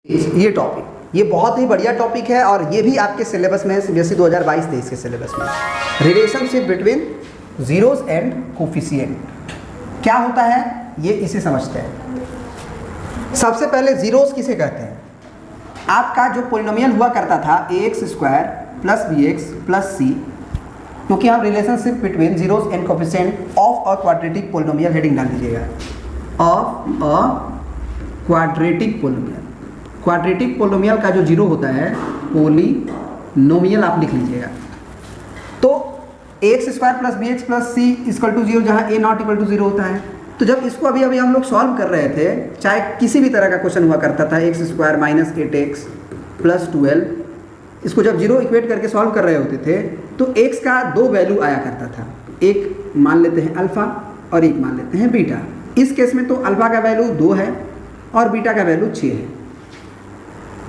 ये टॉपिक ये बहुत ही बढ़िया टॉपिक है और ये भी आपके सिलेबस में है, सीबीएसई 2022-23 के सिलेबस में। Relationship between zeros and coefficient क्या होता है ये इसे समझते हैं। सबसे पहले जीरोस किसे कहते हैं? आपका जो पोलिनोमियल हुआ करता था ax square plus bx plus c, क्योंकि हम relationship between zeros and coefficient of a quadratic polynomial heading डाल दीजिएगा, of a quadratic polynomial. Quadratic polynomial का जो जीरो होता है पोलिनोमियल आप लिख लीजिएगा। तो x square plus B x plus C equal to zero, जहाँ A not equal to zero होता है। तो जब इसको अभी हम लोग सॉल्व कर रहे थे, चाहे किसी भी तरह का क्वेश्चन हुआ करता था, x square minus 8x plus 12, इसको जब जीरो इक्वेट करके सॉल्व कर रहे होते थे तो एक्स का दो वैल्यू आया करता था, एक मान लेते हैं अल्फ़ा और एक मान लेते हैं बीटा। इस केस में तो अल्फ़ा का वैल्यू 2 है और बीटा का वैल्यू 6 है,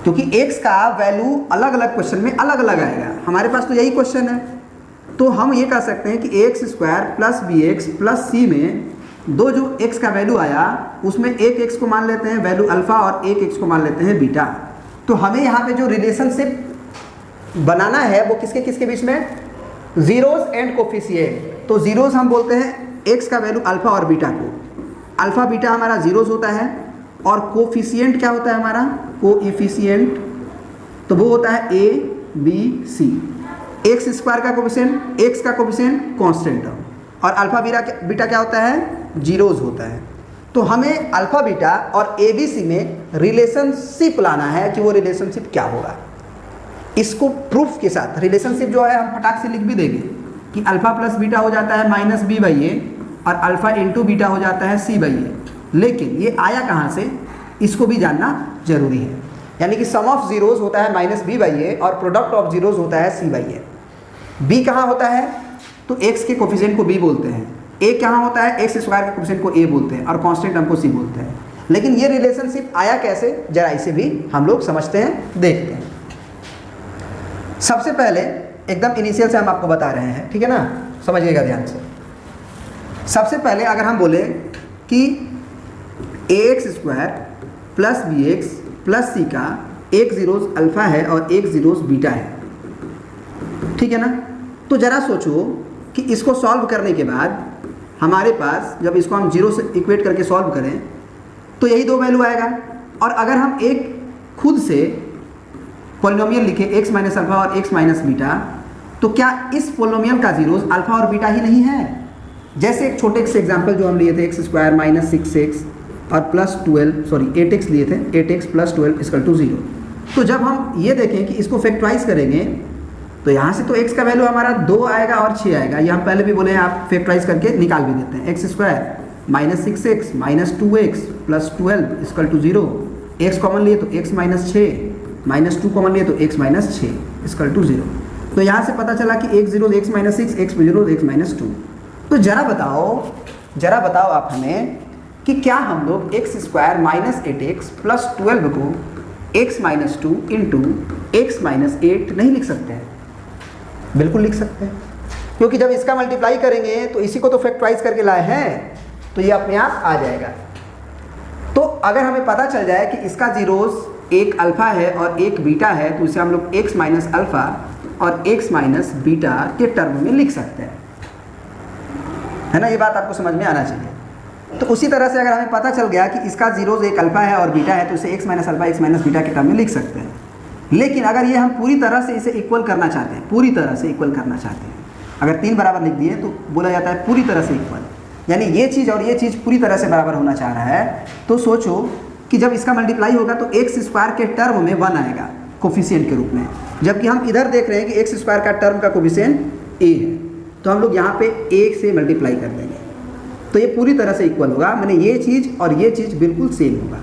क्योंकि x का वैल्यू अलग अलग क्वेश्चन में अलग अलग आएगा। हमारे पास तो यही क्वेश्चन है, तो हम ये कह सकते हैं कि x square plus B x plus c में दो जो x का वैल्यू आया उसमें एक x को मान लेते हैं वैल्यू अल्फ़ा और एक x को मान लेते हैं बीटा। तो हमें यहाँ पे जो रिलेशनशिप बनाना है वो किसके किसके बीच में? Zeros and coefficient. तो जीरोस हम बोलते हैं x का वैल्यू अल्फ़ा और बीटा को। अल्फ़ा बीटा हमारा जीरोस होता है और कोफिशिएंट क्या होता है हमारा? कोएफिशिएंट, तो वो होता है A B C. X square का कोफिशिएंट, एक्स का कोफिशिएंट कांस्टेंट टर्म, और अल्फ़ा बीटा क्या होता है? जीरोस होता है। तो हमें अल्फ़ा बीटा और ए बी सी में रिलेशनशिप लाना है कि वो रिलेशनशिप क्या होगा। इसको प्रूफ के साथ रिलेशनशिप जो है हम फटाक से लिख भी देंगे कि अल्फ़ा प्लस बीटा हो जाता है माइनस बी बाई ए और अल्फ़ा इंटू बीटा हो जाता है सी बाई ए। लेकिन ये आया कहाँ से, इसको भी जानना जरूरी है। यानी कि सम ऑफ जीरोस होता है माइनस बी बाई ए और प्रोडक्ट ऑफ जीरोस होता है सी बाई ए। बी कहाँ होता है? तो एक्स के कोफिशिएंट को बी बोलते हैं। ए कहाँ होता है? एक्स स्क्वायर के कोफिशिएंट को ए बोलते हैं और कांस्टेंट टर्म को सी बोलते हैं। लेकिन ये रिलेशनशिप आया कैसे, जरा इसे भी हम लोग समझते हैं, देखते हैं। सबसे पहले एकदम इनिशियल से हम आपको बता रहे हैं, ठीक है ना, समझिएगा ध्यान से। सबसे पहले अगर हम बोले कि x square plus B x plus c का एक जीरोस अल्फ़ा है और एक जीरोस बीटा है, ठीक है ना। तो ज़रा सोचो कि इसको सॉल्व करने के बाद हमारे पास जब इसको हम जीरो से इक्वेट करके सॉल्व करें तो यही दो वैल्यू आएगा। और अगर हम एक खुद से पोलिनोमियल लिखे एक्स माइनस अल्फ़ा और एक्स माइनस बीटा, तो क्या इस पोलिनोमियल का जीरोस अल्फ़ा और बीटा ही नहीं है? जैसे एक छोटे से एग्जाम्पल जो हम लिए थे, एक्स स्क्वायर माइनस 6x और प्लस 8x लिए थे, 8x प्लस 12 इक्वल टू 0। तो जब हम ये देखें कि इसको फैक्टराइज करेंगे तो यहाँ से तो x का वैल्यू हमारा 2 आएगा और 6 आएगा। ये हम पहले भी बोले हैं, आप फैक्टराइज करके निकाल भी देते हैं। X square minus 6x minus 2x plus 12 equal to 0। X common लिए तो x माइनस 6 माइनस 2 कॉमन लिए तो x माइनस 6 इक्वल टू 0। तो यहाँ से पता चला कि x 0 x minus 6 x 0 x minus 2। तो जरा बताओ आप हमें कि क्या हम लोग x square minus 8x plus 12 को x minus 2 into x minus 8 नहीं लिख सकते हैं? बिल्कुल लिख सकते हैं, क्योंकि जब इसका मल्टीप्लाई करेंगे तो इसी को तो फैक्टराइज करके लाए हैं, तो ये अपने आप आ जाएगा। तो अगर हमें पता चल जाए कि इसका जीरोस एक अल्फ़ा है और एक बीटा है, तो इसे हम लोग एक्स माइनस अल्फ़ा और एक्स माइनस बीटा के टर्म में लिख सकते हैं, है ना। ये बात आपको समझ में आना चाहिए। तो उसी तरह से अगर हमें पता चल गया कि इसका जीरोस एक अल्फ़ा है और बीटा है, तो इसे x minus alpha x minus beta के टर्म में लिख सकते हैं। लेकिन अगर ये हम पूरी तरह से इसे इक्वल करना चाहते हैं, पूरी तरह से इक्वल करना चाहते हैं, अगर 3 बराबर लिख दिए तो बोला जाता है पूरी तरह से इक्वल, यानी ये चीज़ और ये चीज़ पूरी तरह से बराबर होना चाह रहा है। तो सोचो कि जब इसका मल्टीप्लाई होगा तो एक्स स्क्वायर के टर्म में 1 आएगा कोफिशिएंट के रूप में, जबकि हम इधर देख रहे हैं कि एक्स स्क्वायर का टर्म का कोफिशिएंट ए है। तो हम लोग यहाँ पे 1 से मल्टीप्लाई कर देंगे तो ये पूरी तरह से इक्वल होगा, मैंने ये चीज़ और ये चीज़ बिल्कुल सेम होगा।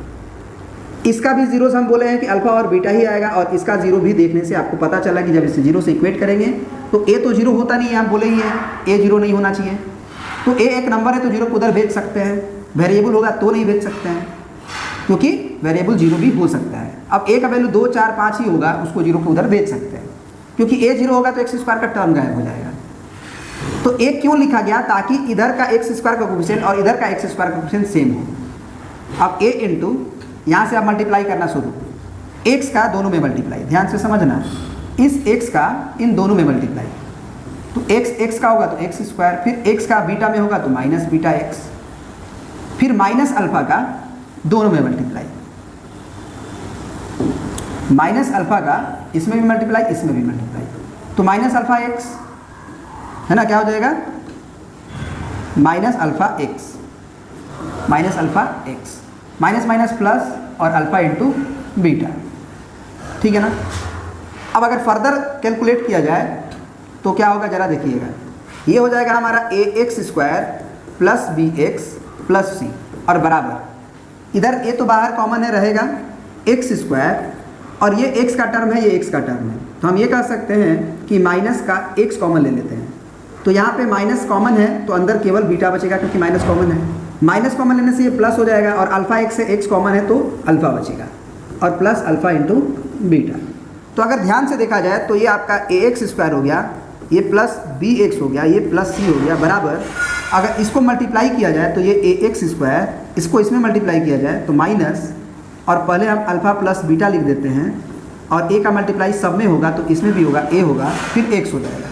इसका भी जीरोस हम बोले हैं कि अल्फ़ा और बीटा ही आएगा, और इसका जीरो भी देखने से आपको पता चला कि जब इसे जीरो से इक्वेट करेंगे तो ए तो जीरो होता नहीं है, हम बोले ही है ए जीरो नहीं होना चाहिए। तो ए एक नंबर है तो जीरो को उधर भेज सकते हैं, वेरिएबल होगा तो नहीं भेज सकते हैं, क्योंकि वेरिएबल जीरो भी हो सकता है। अब ए का वैल्यू 2 4 5 ही होगा, उसको जीरो को उधर भेज सकते हैं, क्योंकि ए जीरो होगा तो एक्स स्क्वायर का टर्म गायब हो जाएगा। तो ए क्यों लिखा गया? ताकि इधर का एक्स स्क्वायर का कोफिशिएंट और इधर का एक्स स्क्वायर का कोफिशिएंट सेम हो। अब ए इंटू यहाँ से आप मल्टीप्लाई करना शुरू, x का दोनों में मल्टीप्लाई, ध्यान से समझना, इस x का इन दोनों में मल्टीप्लाई, तो x का होगा तो x स्क्वायर, फिर x का बीटा में होगा तो माइनस बीटा x, फिर माइनस अल्फा का दोनों में मल्टीप्लाई, माइनस अल्फा का इसमें भी मल्टीप्लाई इसमें भी मल्टीप्लाई, तो माइनस अल्फा x है ना, क्या हो जाएगा minus alpha x, minus alpha x, minus minus plus और अल्फा इंटू बीटा, ठीक है ना। अब अगर फर्दर कैलकुलेट किया जाए तो क्या होगा जरा देखिएगा, ये हो जाएगा हमारा a x square plus B x plus c, और बराबर इधर ए तो बाहर कॉमन है रहेगा एक्स स्क्वायर, और ये एक्स का टर्म है ये एक्स का टर्म है, तो हम ये कह सकते हैं कि माइनस का एक्स कॉमन ले लेते हैं, तो यहाँ पे माइनस कॉमन है तो अंदर केवल बीटा बचेगा क्योंकि माइनस कॉमन है, माइनस कॉमन लेने से ये प्लस हो जाएगा, और अल्फा एक्स से एक्स कॉमन है तो अल्फा बचेगा, और प्लस अल्फा इंटू बीटा। तो अगर ध्यान से देखा जाए तो ये आपका ए एक्स स्क्वायर हो गया, ये प्लस बी एक्स हो गया, ये प्लस सी हो गया, बराबर अगर इसको मल्टीप्लाई किया जाए तो ये ए एक्स स्क्वायर, इसको इसमें मल्टीप्लाई किया जाए तो माइनस, और पहले हम अल्फा प्लस बीटा लिख देते हैं, और ए का मल्टीप्लाई सब में होगा तो इसमें भी होगा, ए होगा, फिर एक्स हो जाएगा,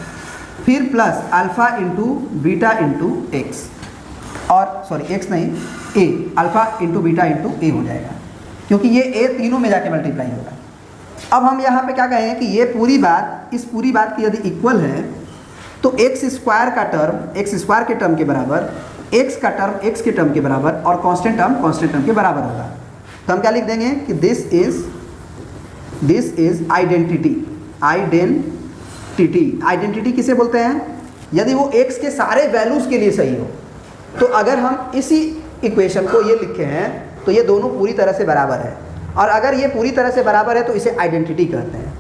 फिर plus alpha into beta into x, और सॉरी एक्स नहीं ए, अल्फा इंटू बीटा इंटू ए हो जाएगा, क्योंकि ये ए तीनों में जाके मल्टीप्लाई होगा। अब हम यहाँ पे क्या कहें कि ये पूरी बात इस पूरी बात की यदि इक्वल है तो एक्स स्क्वायर का टर्म एक्स स्क्वायर के टर्म के बराबर, एक्स का टर्म एक्स के टर्म के बराबर, और कांस्टेंट टर्म के बराबर होगा। तो हम क्या लिख देंगे कि दिस इज आइडेंटिटी। आइडेंटिटी किसे बोलते हैं, यदि वो एक्स के सारे वैल्यूज़ के लिए सही हो, तो अगर हम इसी इक्वेशन को ये लिखे हैं तो ये दोनों पूरी तरह से बराबर है, और अगर ये पूरी तरह से बराबर है तो इसे आइडेंटिटी कहते हैं।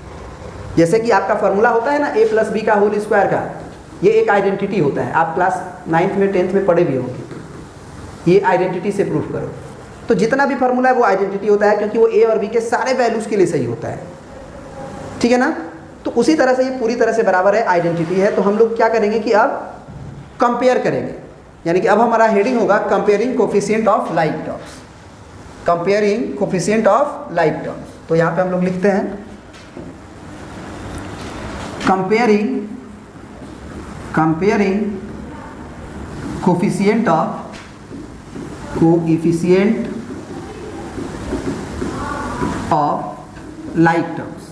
जैसे कि आपका फॉर्मूला होता है ना ए प्लस बी का होल स्क्वायर का, ये एक आइडेंटिटी होता है, आप क्लास 9th में 10th में पढ़े भी होंगे, ये आइडेंटिटी से प्रूफ करो। तो जितना भी फार्मूला है वो आइडेंटिटी होता है, क्योंकि वो ए और बी के सारे वैल्यूज़ के लिए सही होता है, ठीक है ना। तो उसी तरह से ये पूरी तरह से बराबर है, आइडेंटिटी है। तो हम लोग क्या करेंगे कि अब कंपेयर करेंगे, यानी कि अब हमारा हेडिंग होगा comparing coefficient of like terms, comparing coefficient of like terms. तो यहाँ पे हम लोग लिखते हैं comparing coefficient of like terms.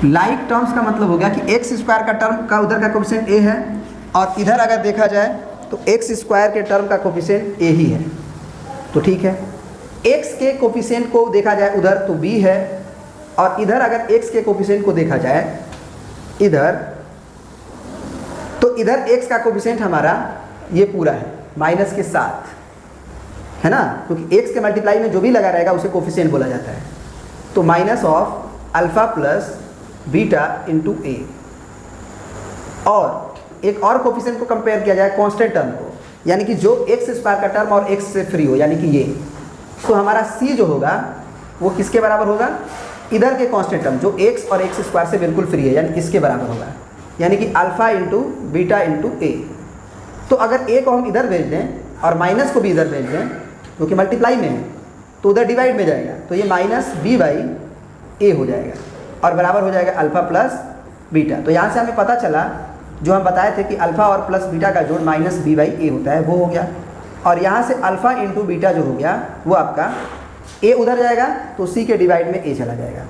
Like terms का मतलब हो गया कि एक्स स्क्वायर का टर्म का उधर का कोफिशिएंट ए है, और इधर अगर देखा जाए तो एक्स स्क्वायर के टर्म का कोफिशिएंट ए ही है, तो ठीक है। एक्स के कोफिशिएंट को देखा जाए उधर तो बी है, और इधर अगर एक्स के कोफिशिएंट को देखा जाए इधर, तो इधर एक्स का कोफिशिएंट हमारा ये पूरा है माइनस के साथ, है ना, क्योंकि एक्स के मल्टीप्लाई में जो भी लगा रहेगा उसे कोफिशिएंट बोला जाता है। तो minus of alpha plus beta into a, और एक और कोफिशिएंट को कंपेयर किया जाए कांस्टेंट टर्म को, यानी कि जो एक्स स्क्वायर का टर्म और एक्स से फ्री हो, यानी कि ये, तो हमारा सी जो होगा वो किसके बराबर होगा, इधर के कांस्टेंट टर्म जो एक्स और एक्स स्क्वायर से बिल्कुल फ्री है, यानी इसके बराबर होगा, यानी कि अल्फा इंटू बीटा इंटू ए। तो अगर ए को हम इधर भेज दें और माइनस को भी इधर भेज दें, क्योंकि मल्टीप्लाई में है तो उधर डिवाइड में जाएगा, तो ये माइनस बी बाई ए हो जाएगा, और बराबर हो जाएगा अल्फा प्लस बीटा। तो यहाँ से हमें पता चला जो हम बताए थे कि अल्फा और प्लस बीटा का जोड़ माइनस बी बाई ए होता है, वो हो गया। और यहाँ से अल्फा इंटू बीटा जो हो गया वो आपका ए उधर जाएगा तो सी के डिवाइड में ए चला जाएगा।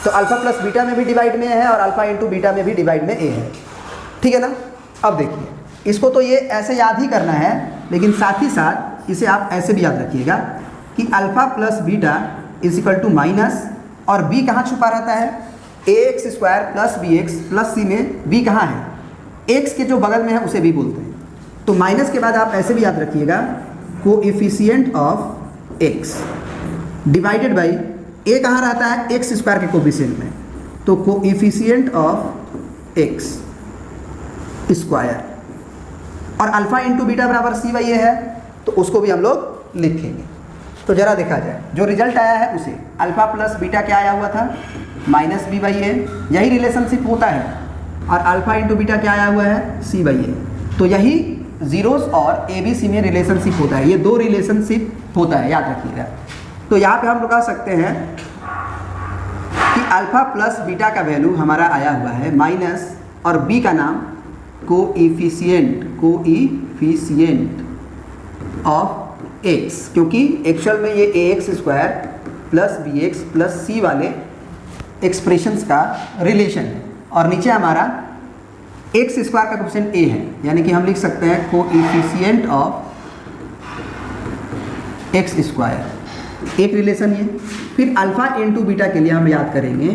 तो अल्फा प्लस बीटा में भी डिवाइड में है और अल्फा इंटू बीटा में भी डिवाइड में ए है, ठीक है ना। अब देखिए इसको तो ये ऐसे याद ही करना है, लेकिन साथ ही साथ इसे आप ऐसे भी याद रखिएगा कि alpha plus beta is equal to minus, और बी कहाँ छुपा रहता है, a x square plus B x plus c में बी कहाँ है, एक्स के जो बगल में है उसे बी बोलते हैं। तो माइनस के बाद आप ऐसे भी याद रखिएगा coefficient of x divided by a कहाँ रहता है, एक्स स्क्वायर के कोएफिशिएंट में, तो कोएफिशिएंट ऑफ एक्स स्क्वायर, और अल्फा इंटू बीटा बराबर सी बाई ए है, तो उसको भी हम लोग लिखेंगे। तो जरा देखा जाए जो रिजल्ट आया है उसे, अल्फा प्लस बीटा क्या आया हुआ था, माइनस बी बाई ए, यही रिलेशनशिप होता है, और अल्फा इंटू बीटा क्या आया हुआ है, सी बाई ए। तो यही जीरोस और ए बी सी में रिलेशनशिप होता है, ये दो रिलेशनशिप होता है, याद रखिएगा। तो यहाँ पे हम लोग कह सकते हैं अल्फा प्लस बीटा का वैल्यू हमारा आया हुआ है माइनस, और बी का नाम कोएफिशिएंट ऑफ एक्स, क्योंकि एक्चुअल में ये ax square plus B x plus c वाले एक्सप्रेशंस का रिलेशन है, और नीचे हमारा एक्स स्क्वायर का कोएफिशिएंट a है, यानी कि हम लिख सकते हैं कोएफिशिएंट ऑफ एक्स स्क्वायर, एक रिलेशन ये। फिर अल्फा इंटू बीटा के लिए हम याद करेंगे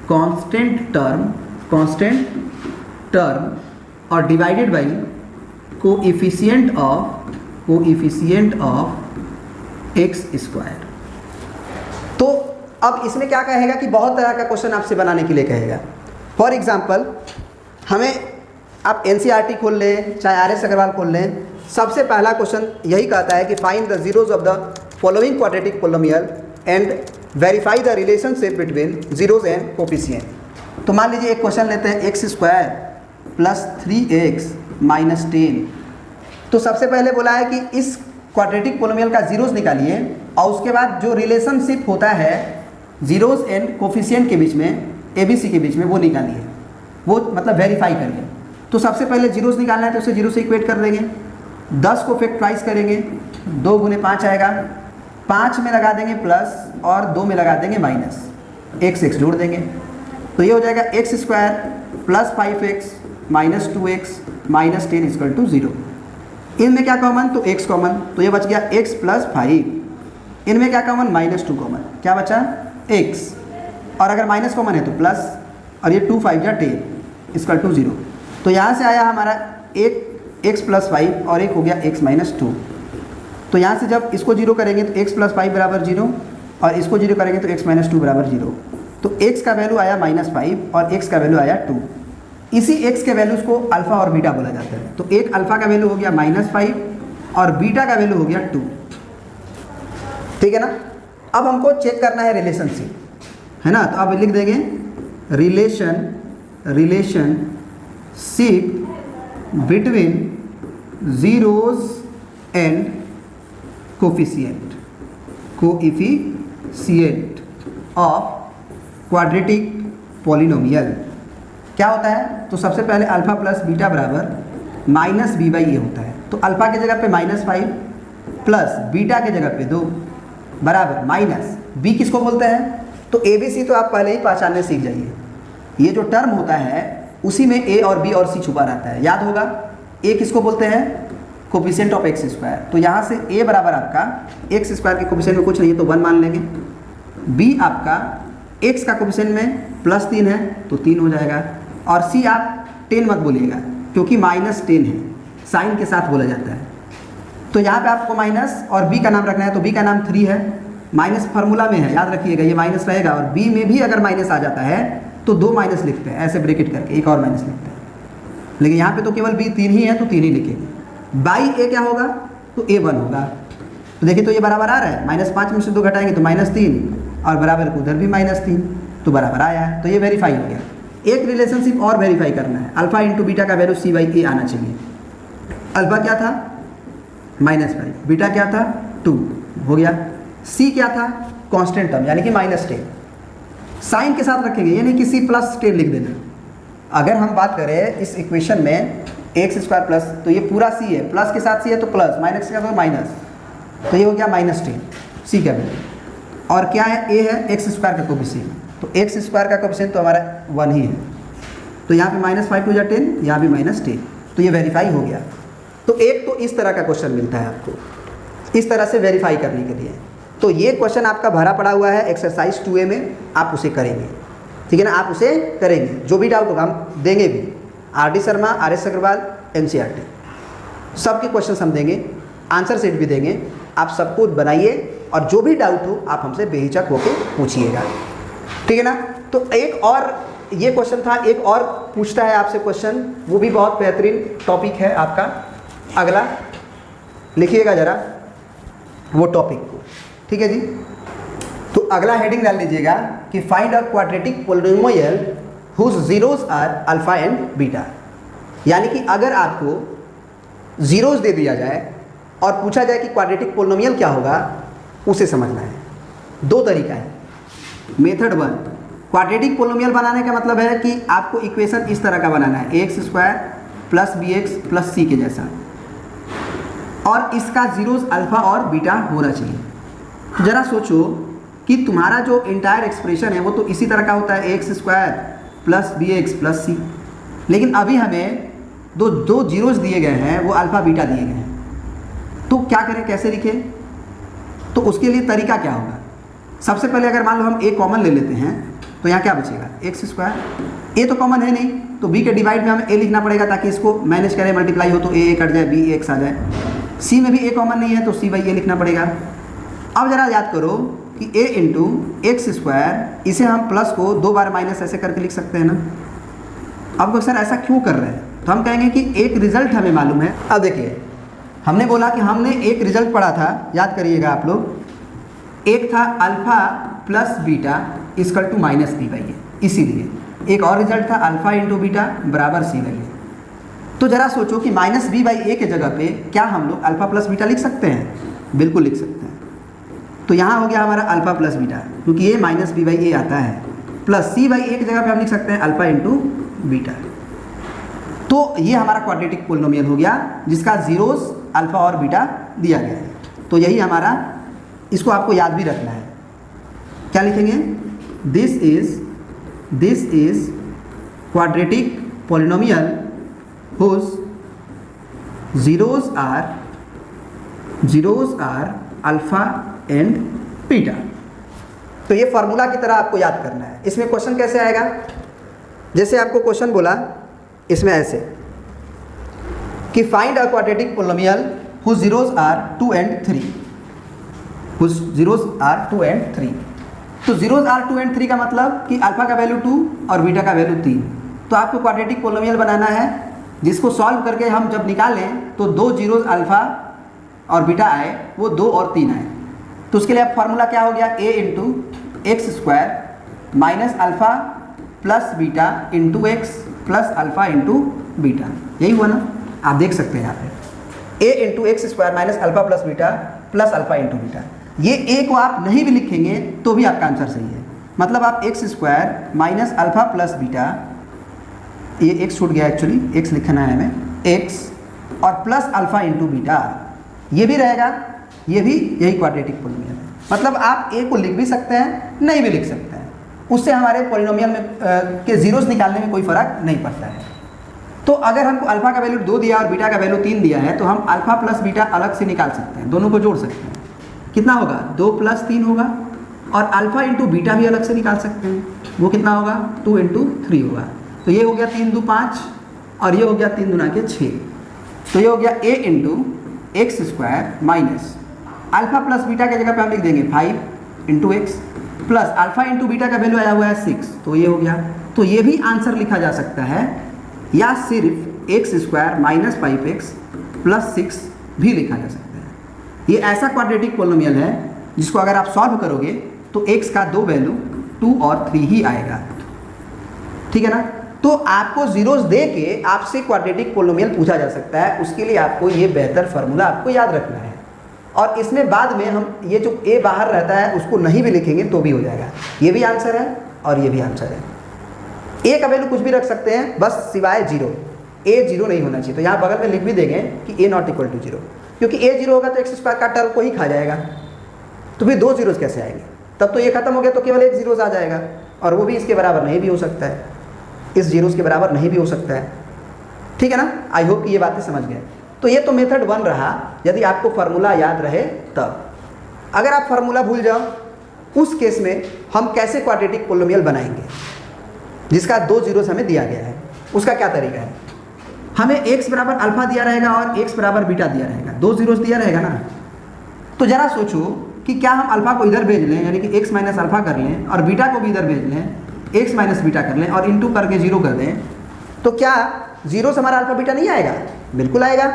कांस्टेंट टर्म और divided by coefficient of x square. तो अब इसमें क्या कहेगा कि बहुत तरह का क्वेश्चन आपसे बनाने के लिए कहेगा। फॉर एग्जांपल हमें आप एनसीईआरटी खोल लें चाहे आर.एस. अग्रवाल खोल लें, सबसे पहला क्वेश्चन यही कहता है कि find the zeros of the following quadratic polynomial and verify the relationship between zeros and coefficient. तो मान लीजिए एक क्वेश्चन लेते हैं x square plus 3x minus 10। तो सबसे पहले बोला है कि इस क्वाड्रेटिक पोलिनोमियल का जीरोज निकालिए और उसके बाद जो रिलेशनशिप होता है जीरोज एंड कोफिशिएंट के बीच में, ABC के बीच में, वो निकालिए, वो मतलब वेरीफाई करिए। तो सबसे पहले जीरोज निकालना है तो उसे जीरो से इक्वेट कर देंगे, 10 को फैक्टराइज करेंगे, 2 गुने 5 आएगा, 5 में लगा देंगे प्लस और 2 में लगा देंगे माइनस, x जोड़ देंगे, तो ये हो जाएगा x square plus 5x minus 2x minus 10 equal to 0। इनमें क्या कॉमन, तो x कॉमन, तो ये बच गया x प्लस 5। इनमें क्या कॉमन, -2 कॉमन, क्या बचा x, और अगर माइनस कॉमन है तो प्लस, और ये 2 5 या 10 इक्वल टू 0। तो यहाँ से आया हमारा एक x प्लस 5 और एक हो गया x माइनस 2। तो यहाँ से जब इसको 0 करेंगे तो x प्लस 5 बराबर 0, और इसको 0 करेंगे तो x माइनस 2 बराबर 0। तो x का वैल्यू आया -5 और x का वैल्यू आया 2। इसी x के वैल्यूज़ को अल्फ़ा और बीटा बोला जाता है। तो एक अल्फ़ा का वैल्यू हो गया -5 और बीटा का वैल्यू हो गया 2, ठीक है ना। अब हमको चेक करना है रिलेशनशिप, है ना। तो अब लिख देंगे relationship between zeros and coefficient of quadratic polynomial. क्या होता है, तो सबसे पहले अल्फा प्लस बीटा बराबर -b/a होता है। तो अल्फा की जगह पे -5 प्लस बीटा के जगह पे 2 बराबर माइनस b किसको बोलते हैं, तो ABC तो आप पहले ही पहचानने सीख जाइए। ये जो टर्म होता है उसी में a और b और c छुपा रहता है, याद होगा। a किसको बोलते हैं, कोफिशिएंट ऑफ एक्स स्क्वायर। तो यहाँ से a बराबर आपका एक्स स्क्वायर के कोफिशिएंट में कुछ नहीं है तो 1 मान लेंगे। b आपका x का कोफिशिएंट में +3 है तो 3 हो जाएगा, और c आप 10 मत बोलिएगा क्योंकि -10 है, साइन के साथ बोला जाता है। तो यहाँ पे आपको माइनस और b का नाम रखना है, तो b का नाम 3 है, माइनस फार्मूला में है, याद रखिएगा ये माइनस रहेगा, और b में भी अगर माइनस आ जाता है तो 2 माइनस लिखते हैं, ऐसे ब्रैकेट करके एक और माइनस लिखते हैं। लेकिन यहाँ पे तो केवल b 3 ही है तो 3 ही लिखेंगे। बाई a क्या होगा, तो a1 होगा। तो देखिए तो ये बराबर आ रहा है, -5 में से 2 घटाएंगे तो -3, और बराबर को उधर भी -3, तो बराबर आया है। तो ये वेरीफाई हो गया। एक रिलेशनशिप और वेरीफाई करना है, अल्फा इंटू बीटा का वैल्यू c/a आना चाहिए। अल्फा क्या था, -5, बीटा क्या था 2 हो गया, c क्या था कांस्टेंट टर्म यानी कि -10, साइन के साथ रखेंगे, यानी कि c प्लस 10 लिख देना। अगर हम बात करें इस इक्वेशन में एक्स स्क्वायर प्लस, तो ये पूरा c है, प्लस के साथ c है तो प्लस, माइनस के साथ तो माइनस, तो ये हो गया -10 c का वैल्यू। और क्या है, a है एक्स स्क्वायर का कोफिशिएंट, तो एक्स स्क्वायर का कोफिशिएंट तो हमारा 1 ही है। तो यहाँ पे -5 2 10, यहाँ भी -10, तो ये वेरीफाई हो गया। तो एक तो इस तरह का क्वेश्चन मिलता है आपको, इस तरह से वेरीफाई करने के लिए। तो ये क्वेश्चन आपका भरा पड़ा हुआ है एक्सरसाइज 2A में, आप उसे करेंगे, ठीक है ना, आप उसे करेंगे। जो भी डाउट होगा हम देंगे भी, R.D. Sharma, R.S. Agarwal, NCERT सबके क्वेश्चन हम देंगे, आंसर सेट भी देंगे। आप सब कुछ बनाइए और जो भी डाउट हो आप हमसे बेहिचक होकर पूछिएगा, ठीक है ना। तो एक और ये क्वेश्चन था, एक और पूछता है आपसे क्वेश्चन, वो भी बहुत बेहतरीन टॉपिक है आपका। अगला लिखिएगा ज़रा वो टॉपिक को, ठीक है जी। तो अगला हेडिंग डाल लीजिएगा कि find a quadratic polynomial whose zeros are alpha and beta. यानी कि अगर आपको जीरोज दे दिया जाए और पूछा जाए कि क्वाड्रेटिक पोलिनोमियल क्या होगा, उसे समझना है। 2 तरीका है। मेथड 1, क्वाड्रेटिक पोलिनोमियल बनाने का मतलब है कि आपको इक्वेशन इस तरह का बनाना है, x square plus B x plus c के जैसा, और इसका जीरोस अल्फा और बीटा होना चाहिए। तो ज़रा सोचो कि तुम्हारा जो इंटायर एक्सप्रेशन है वो तो इसी तरह का होता है, x square plus B x plus c, लेकिन अभी हमें दो जीरोस दिए गए हैं, वो अल्फ़ा बीटा दिए गए हैं। तो क्या करें, कैसे लिखें? तो उसके लिए तरीका क्या होगा? सबसे पहले अगर मान लो हम ए कॉमन ले लेते हैं तो यहाँ क्या बचेगा, एक्स स्क्वायर। ए तो कॉमन है नहीं, तो बी के डिवाइड में हमें ए लिखना पड़ेगा ताकि इसको मैनेज करें, मल्टीप्लाई हो तो ए कट जाए, बी एक्स आ जाए। सी में भी ए कॉमन नहीं है तो सी बाई ए लिखना पड़ेगा। अब ज़रा याद करो कि ए इंटू एक्स स्क्वायर, इसे हम प्लस को 2 बार माइनस ऐसे करके लिख सकते हैं ना। अब सर ऐसा क्यों कर रहे हैं? तो हम कहेंगे कि एक रिजल्ट हमें मालूम है। अब देखिए, हमने बोला कि हमने एक रिजल्ट पढ़ा था, याद करिएगा आप लोग, एक था alpha plus beta equal to minus b by a, इसीलिए एक और रिजल्ट था अल्फ़ा इंटू बीटा बराबर सी बाई ए। तो ज़रा सोचो कि माइनस बी बाई ए के जगह पे क्या हम लोग अल्फ़ा प्लस बीटा लिख सकते हैं? बिल्कुल लिख सकते हैं। तो यहाँ हो गया हमारा अल्फ़ा प्लस बीटा, क्योंकि ये माइनस बी बाई ए आता है, प्लस सी बाई ए की जगह पे हम लिख सकते हैं अल्फ़ा इंटू बीटा। तो ये हमारा क्वाड्रेटिक पोलिनोमियल हो गया जिसका जीरोस अल्फ़ा और बीटा दिया गया है। तो यही हमारा, इसको आपको याद भी रखना है। क्या लिखेंगे? This is quadratic polynomial whose zeros are alpha and beta. तो ये फार्मूला की तरह आपको याद करना है। इसमें क्वेश्चन कैसे आएगा? जैसे आपको क्वेश्चन बोला इसमें ऐसे कि find a quadratic polynomial whose zeros are 2 and 3, whose zeros are 2 and 3। तो zeros are 2 and 3 का मतलब कि अल्फा का वैल्यू 2 और बीटा का वैल्यू 3। तो आपको क्वाड्रेटिक पोलिनोमियल बनाना है जिसको सॉल्व करके हम जब निकालें तो 2 जीरोस अल्फ़ा और बीटा आए, वो 2 और 3 आए। तो उसके लिए अब फार्मूला क्या हो गया, a into x square minus alpha plus beta into x plus alpha into beta. यही हुआ ना, आप देख सकते हैं यहाँ पे, a into x square minus alpha plus beta plus alpha into beta. ये ए को आप नहीं भी लिखेंगे तो भी आपका आंसर सही है। मतलब आप x square minus alpha plus beta, ये एक्स छूट गया एक्चुअली, एक्स लिखना है हमें, एक्स और प्लस अल्फ़ा इंटू बीटा, ये भी रहेगा, ये भी यही क्वाड्रेटिक पोलिनोमियल है। मतलब आप ए को लिख भी सकते हैं, नहीं भी लिख सकते हैं, उससे हमारे पोलिनोमियल में के जीरोस निकालने में कोई फ़र्क नहीं पड़ता है। तो अगर हमको अल्फ़ा का वैल्यू 2 दिया और बीटा का वैल्यू 3 दिया है तो हम अल्फ़ा प्लस बीटा अलग से निकाल सकते हैं, दोनों को जोड़ सकते हैं। कितना होगा, 2 + 3 होगा, और अल्फ़ा इंटू बीटा भी अलग से निकाल सकते हैं, वो कितना होगा, 2 × 3 होगा। तो ये हो गया 3 × 2 = 5 और ये हो गया 3 × 2 = 6। तो ये हो गया a into x square minus alpha plus beta की जगह पे हम लिख देंगे 5 into x plus alpha into beta का वैल्यू आया हुआ है 6, तो ये हो गया। तो ये भी आंसर लिखा जा सकता है, या सिर्फ x square minus 5x plus 6 भी लिखा जा सकता है। ये ऐसा क्वाड्रेटिक पोलिनोमियल है जिसको अगर आप सॉल्व करोगे तो x का 2 वैल्यू 2 और 3 ही आएगा, ठीक है ना। तो आपको जीरोस दे के आपसे क्वाड्रेटिक पोलिनोमियल पूछा जा सकता है, उसके लिए आपको ये बेहतर फार्मूला आपको याद रखना है। और इसमें बाद में हम ये जो ए बाहर रहता है उसको नहीं भी लिखेंगे तो भी हो जाएगा। ये भी आंसर है और ये भी आंसर है। ए का वैल्यू कुछ भी रख सकते हैं बस सिवाय 0, ए 0 नहीं होना चाहिए। तो यहाँ बगल में लिख भी देंगे कि ए ≠ 0, क्योंकि ए 0 होगा तो एक्स स्क्वायर का टर्म को ही खा जाएगा। तो फिर 2 जीरोस कैसे आएंगे? तब तो ये खत्म हो गया तो केवल 1 जीरोस आ जाएगा, और वो भी इसके बराबर नहीं भी हो सकता है, इस जीरोस के बराबर नहीं भी हो सकता है, ठीक है ना। आई होप कि ये बातें समझ गए। तो ये तो मेथड 1 रहा, यदि आपको फार्मूला याद रहे तब। अगर आप फार्मूला भूल जाओ उस केस में हम कैसे क्वाड्रेटिक पोलिनोमियल बनाएंगे जिसका 2 जीरोस हमें दिया गया है? उसका क्या तरीका है? हमें x बराबर अल्फा दिया रहेगा और x बराबर बीटा दिया रहेगा, 2 जीरोस दिया रहेगा ना। तो जरा सोचो कि क्या हम अल्फा को इधर भेज लें, यानी कि x माइनस अल्फा कर लें, और बीटा को भी इधर भेज लें, x माइनस बीटा कर लें, और इंटू करके 0 कर दें, तो क्या जीरोस हमारा अल्फा बीटा नहीं आएगा? बिल्कुल आएगा,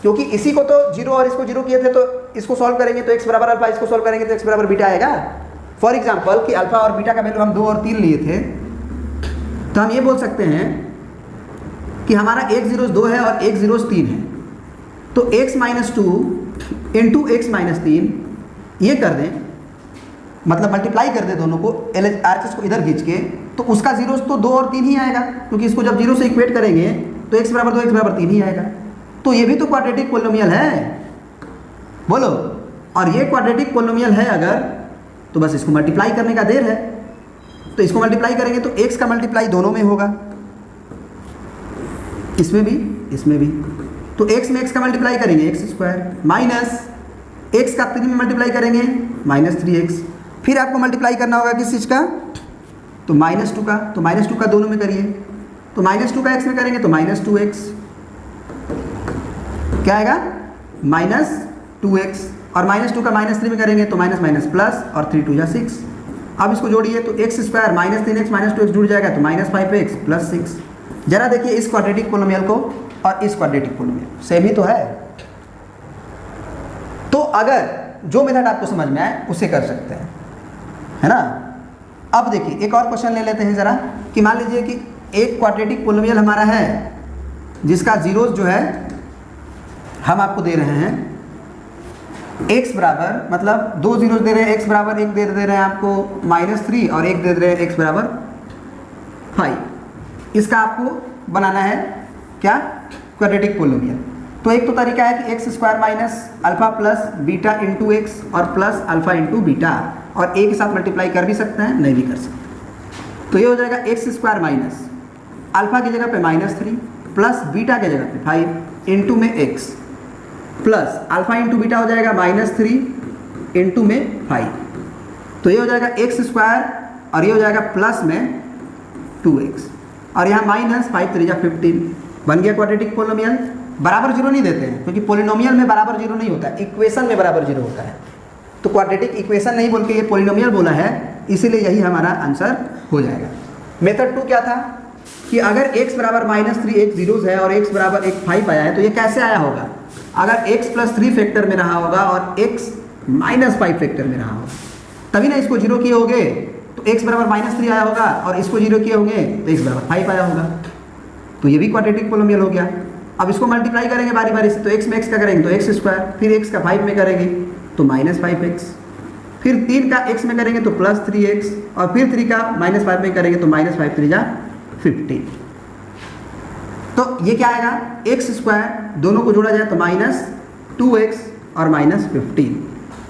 क्योंकि इसी को तो 0 और इसको 0 किए थे, तो इसको सॉल्व करेंगे तो x बराबर अल्फा, इसको सॉल्व करेंगे तो x बराबर बीटा आएगा। फॉर एग्जाम्पल कि अल्फा और बीटा का वैल्यू हम 2 और 3 लिए थे, तो हम ये बोल सकते हैं कि हमारा 1 जीरोस 2 है और 1 जीरोस 3 है, तो x - 2 इंटू x - 3 ये कर दें मतलब मल्टीप्लाई कर दे दोनों को, RHS को इधर खींच के, तो उसका जीरोस तो 2 और 3 ही आएगा, क्योंकि इसको जब 0 से इक्वेट करेंगे तो x बराबर 2 x बराबर 3 ही आएगा। तो ये भी तो क्वाड्रेटिक पोलिनोमियल है, बोलो। और ये क्वाड्रेटिक पोलिनोमियल है अगर, तो बस इसको मल्टीप्लाई करने का देर है। तो इसको मल्टीप्लाई करेंगे तो x का मल्टीप्लाई दोनों में होगा, इसमें भी इसमें भी। तो x में x का मल्टीप्लाई करेंगे x स्क्वायर, माइनस x का 3 में मल्टीप्लाई करेंगे माइनस 3x। फिर आपको मल्टीप्लाई करना होगा किस चीज़ का, तो -2 का। तो -2 का दोनों में करिए, तो -2 का x में करेंगे तो -2x, क्या आएगा -2x। और -2 का -3 में करेंगे तो माइनस माइनस प्लस, और 3 2 6। अब इसको जोड़िए तो x स्क्वायर -3x -2x जुड़ जाएगा तो -5x प्लस 6। जरा देखिए इस क्वाड्रेटिक पोलिनोमियल को और इस क्वाड्रेटिक पोलिनोमियल, सेम ही तो है। तो अगर जो मेथड आपको समझ में आए उसे कर सकते हैं, है ना। अब देखिए एक और क्वेश्चन ले लेते हैं जरा, कि मान लीजिए कि एक क्वाड्रेटिक पोलिनोमियल हमारा है जिसका जीरोस जो है हम आपको दे रहे हैं x बराबर, मतलब 2 जीरोस दे रहे हैं, x बराबर 1 दे रहे हैं आपको -3, और 1 दे रहे हैं x बराबर 5। इसका आपको बनाना है क्या, क्वाड्रेटिक पोलिनोमियल। तो एक तो तरीका है कि x square minus alpha plus beta into x और प्लस अल्फा इंटू बीटा, और a के साथ मल्टीप्लाई कर भी सकते हैं, नहीं भी कर सकते। तो ये हो जाएगा x स्क्वायर माइनस अल्फा की जगह पे -3 प्लस बीटा की जगह पे 5 इंटू में x plus alpha into beta हो जाएगा -3 इंटू में 5। तो ये हो जाएगा x स्क्वायर, और ये हो जाएगा प्लस में 2x, और यहाँ -5 3 15। बन गया क्वाड्रेटिक पोलिनोमियल। बराबर जीरो नहीं देते हैं, क्योंकि पोलिनोमियल में बराबर जीरो नहीं होता है, इक्वेशन में बराबर जीरो होता है। तो क्वाड्रेटिक इक्वेशन नहीं बोल के ये पोलिनोमियल बोला है, इसीलिए यही हमारा आंसर हो जाएगा। मेथड 2 क्या था, कि अगर x बराबर -3 एक जीरोस है और x बराबर 1 5 आया है, तो ये कैसे आया होगा, अगर x प्लस 3 फैक्टर में रहा होगा और x -5 फैक्टर में रहा होगा, तभी ना इसको जीरो किए होंगे तो x बराबर -3 आया होगा, और इसको जीरो किए होंगे तो x बराबर 5 आया होगा। तो ये भी क्वाड्रेटिक पोलिनोमियल हो गया। अब इसको मल्टीप्लाई करेंगे बारी बारी से, तो x में x का करेंगे तो x स्क्वायर, फिर x का 5 में करेंगे तो -5x, फिर 3 का x में करेंगे तो +3x, और फिर 3 का -5 में करेंगे तो -5 3 15। तो ये क्या आएगा, x स्क्वायर दोनों को जोड़ा जाए तो -2x और -15।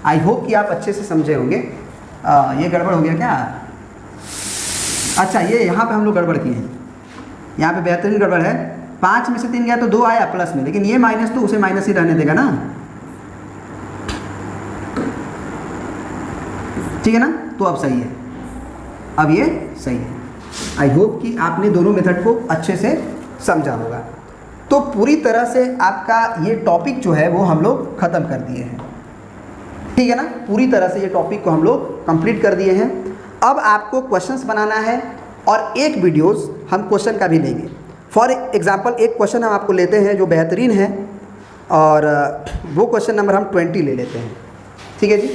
आई होप कि आप अच्छे से समझे होंगे। ये गड़बड़ हो गया क्या, अच्छा ये यहाँ पे हम लोग गड़बड़ किए हैं, यहाँ पे बेहतरीन गड़बड़ है। 5 में से 3 गया तो 2 आया प्लस में, लेकिन ये माइनस तो उसे माइनस ही रहने देगा ना, ठीक है ना। तो अब सही है, अब ये सही है। आई होप कि आपने दोनों मेथड को अच्छे से समझा होगा। तो पूरी तरह से आपका ये टॉपिक जो है वो हम लोग ख़त्म कर दिए हैं, ठीक है ना। पूरी तरह से ये टॉपिक को हम लोग कंप्लीट कर दिए हैं। अब आपको क्वेश्चंस बनाना है, और एक वीडियोस हम क्वेश्चन का भी लेंगे। फॉर एग्जांपल एक क्वेश्चन हम आपको लेते हैं जो बेहतरीन है, और वो क्वेश्चन नंबर हम 20 ले लेते हैं, ठीक है जी।